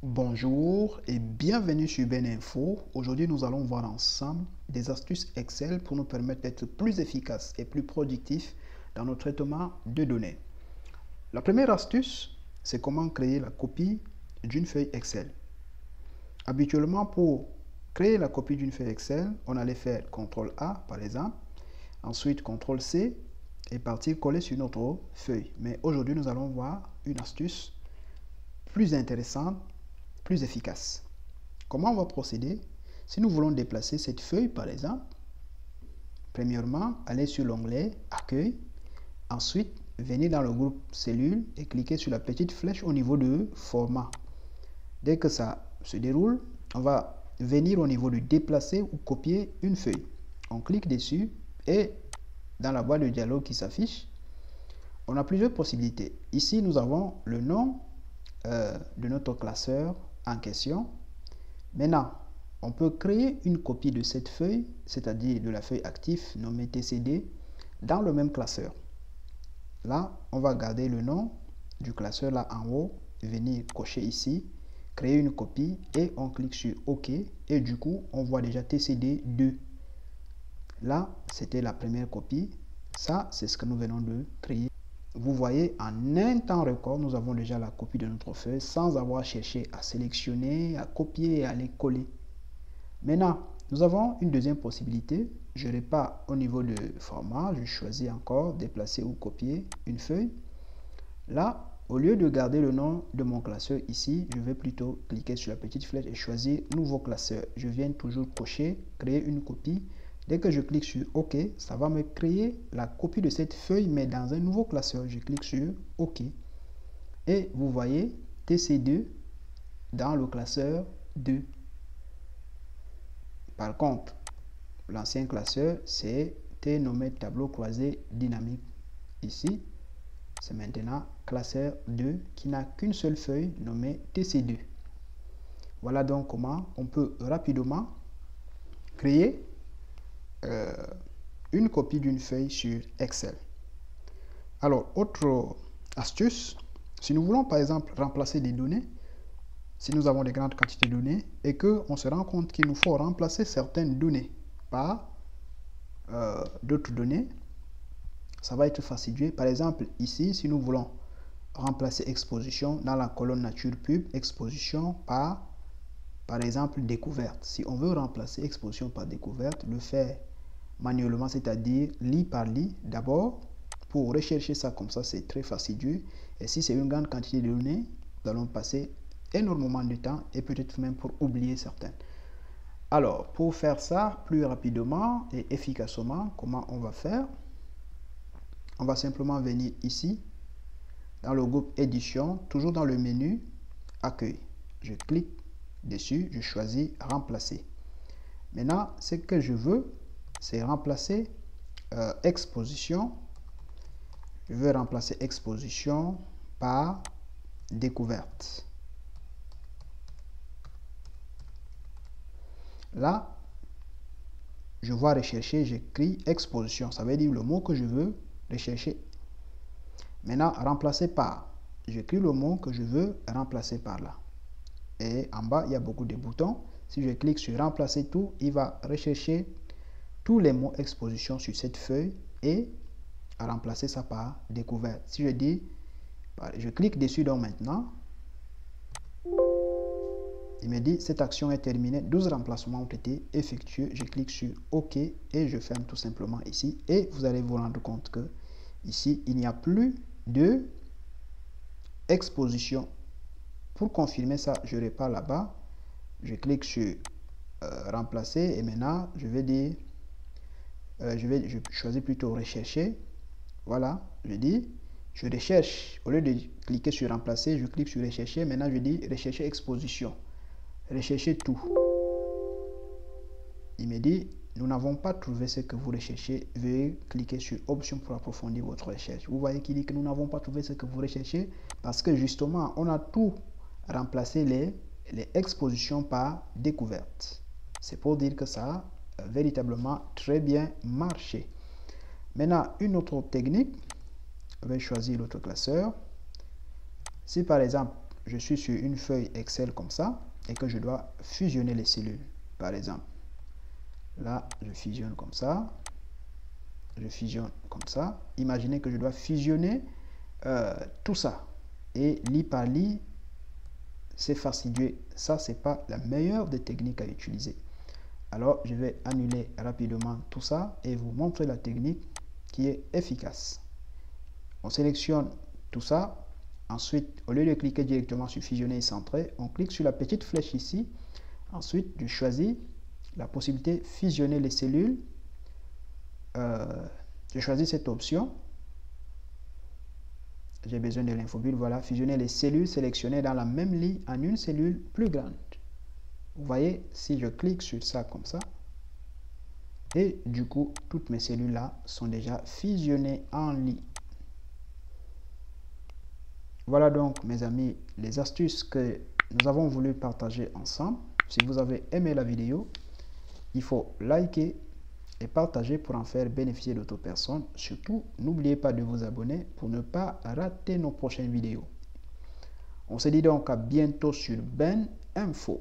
Bonjour et bienvenue sur BenInfo. Aujourd'hui, nous allons voir ensemble des astuces Excel pour nous permettre d'être plus efficaces et plus productifs dans nos traitements de données. La première astuce, c'est comment créer la copie d'une feuille Excel. Habituellement, pour créer la copie d'une feuille Excel, on allait faire CTRL-A par exemple, ensuite CTRL-C et partir coller sur notre feuille. Mais aujourd'hui, nous allons voir une astuce plus intéressante, plus efficace. Comment on va procéder? Si nous voulons déplacer cette feuille par exemple, premièrement, allez sur l'onglet Accueil, ensuite venez dans le groupe Cellules et cliquez sur la petite flèche au niveau de Format. Dès que ça se déroule, on va venir au niveau de Déplacer ou copier une feuille. On clique dessus et dans la boîte de dialogue qui s'affiche, on a plusieurs possibilités. Ici, nous avons le nom de notre classeur en question. Maintenant, on peut créer une copie de cette feuille, c'est-à-dire de la feuille active nommée TCD, dans le même classeur. Là, on va garder le nom du classeur là en haut, venir cocher ici, créer une copie et on clique sur OK et du coup, on voit déjà TCD2. Là, c'était la première copie. Ça, c'est ce que nous venons de créer. Vous voyez, en un temps record, nous avons déjà la copie de notre feuille sans avoir cherché à sélectionner, à copier et à les coller. Maintenant, nous avons une deuxième possibilité. Je n'ai pas au niveau de format, je choisis encore déplacer ou copier une feuille. Là, au lieu de garder le nom de mon classeur ici, je vais plutôt cliquer sur la petite flèche et choisir nouveau classeur. Je viens toujours cocher, créer une copie. Dès que je clique sur OK, ça va me créer la copie de cette feuille, mais dans un nouveau classeur. Je clique sur OK. Et vous voyez TC2 dans le classeur 2. Par contre, l'ancien classeur, c'était nommé tableau croisé dynamique. Ici, c'est maintenant classeur 2 qui n'a qu'une seule feuille nommée TC2. Voilà donc comment on peut rapidement créer une copie d'une feuille sur Excel. Alors, autre astuce, si nous voulons par exemple remplacer des données, si nous avons des grandes quantités de données et qu'on se rend compte qu'il nous faut remplacer certaines données par d'autres données, ça va être fastidieux. Par exemple, ici, si nous voulons remplacer exposition dans la colonne nature pub, exposition par exemple, découverte. Si on veut remplacer exposition par découverte, le faire manuellement, c'est-à-dire lit par lit. D'abord, pour rechercher ça comme ça, c'est très fastidieux. Et si c'est une grande quantité de données, nous allons passer énormément de temps et peut-être même pour oublier certaines. Alors, pour faire ça plus rapidement et efficacement, comment on va faire? On va simplement venir ici, dans le groupe édition, toujours dans le menu accueil. Je clique dessus, je choisis remplacer. Maintenant, ce que je veux, c'est remplacer exposition. Je veux remplacer exposition par découverte. Là, je vois rechercher, j'écris exposition. Ça veut dire le mot que je veux rechercher. Maintenant, remplacer par. J'écris le mot que je veux remplacer par là. Et en bas, il y a beaucoup de boutons. Si je clique sur remplacer tout, il va rechercher tous les mots exposition sur cette feuille et remplacer ça par découverte. Si je dis, je clique dessus donc maintenant, il me dit cette action est terminée, 12 remplacements ont été effectués. Je clique sur OK et je ferme tout simplement ici. Et vous allez vous rendre compte que ici, il n'y a plus de exposition. Pour confirmer ça, je repars là-bas. Je clique sur remplacer et maintenant, je vais dire, je choisis plutôt rechercher. Voilà, je dis, je recherche. Au lieu de cliquer sur remplacer, je clique sur rechercher. Maintenant, je dis rechercher exposition. Recherchez tout. Il me dit, nous n'avons pas trouvé ce que vous recherchez. Veuillez cliquer sur option pour approfondir votre recherche. Vous voyez qu'il dit que nous n'avons pas trouvé ce que vous recherchez parce que justement, on a tout remplacé les expositions par découverte. C'est pour dire que ça a véritablement très bien marché. Maintenant, une autre technique, je vais choisir l'autre classeur. Si par exemple, je suis sur une feuille Excel comme ça et que je dois fusionner les cellules, par exemple. Là, je fusionne comme ça. Je fusionne comme ça. Imaginez que je dois fusionner tout ça. Et lit par lit, c'est fastidieux. Ça, c'est pas la meilleure des techniques à utiliser. Alors, je vais annuler rapidement tout ça et vous montrer la technique qui est efficace. On sélectionne tout ça. Ensuite, au lieu de cliquer directement sur fusionner et centrer, on clique sur la petite flèche ici. Ensuite, je choisis la possibilité fusionner les cellules. Je choisis cette option. J'ai besoin de l'infobulle. Voilà, fusionner les cellules sélectionnées dans la même ligne en une cellule plus grande. Vous voyez, si je clique sur ça comme ça, et du coup, toutes mes cellules là sont déjà fusionnées en ligne. Voilà donc, mes amis, les astuces que nous avons voulu partager ensemble. Si vous avez aimé la vidéo, il faut liker et partager pour en faire bénéficier d'autres personnes. Surtout, n'oubliez pas de vous abonner pour ne pas rater nos prochaines vidéos. On se dit donc à bientôt sur Ben Info.